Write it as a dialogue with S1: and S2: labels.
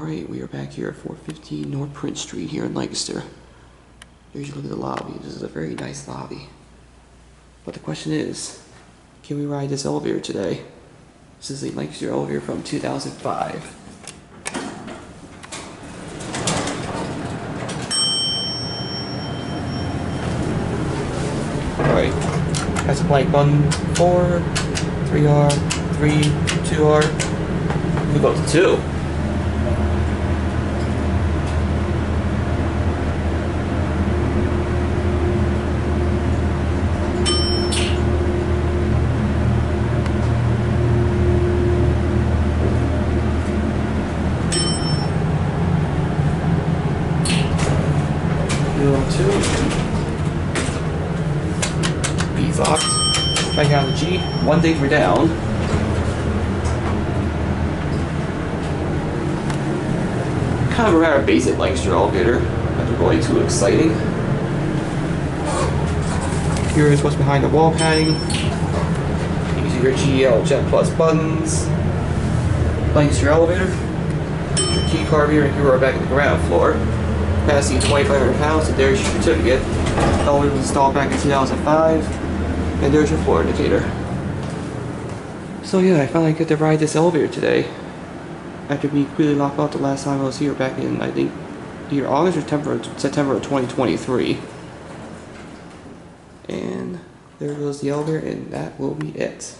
S1: Alright, we are back here at 415 North Prince Street here in Lancaster. Here's a look at the lobby. This is a very nice lobby. But the question is, can we ride this elevator today? This is a Lancaster elevator from 2005. Alright, has a blank button 4, 3R, 3, 2R. We go to 2. B's locked. Back out of the G. 1 day we're down. Kind of a rather basic Lancaster elevator. Nothing really too exciting. Here is what's behind the wall padding. You can see your GL Jet Plus buttons. Lancaster elevator. Your key card here, and here we are back at the ground floor. Capacity 2,500 pounds, and there's your certificate. Elevator was installed back in 2005, and there's your floor indicator. So yeah, I finally get to ride this elevator today. After being completely locked out the last time I was here back in, I think, either August or September of 2023. And there goes the elevator, and that will be it.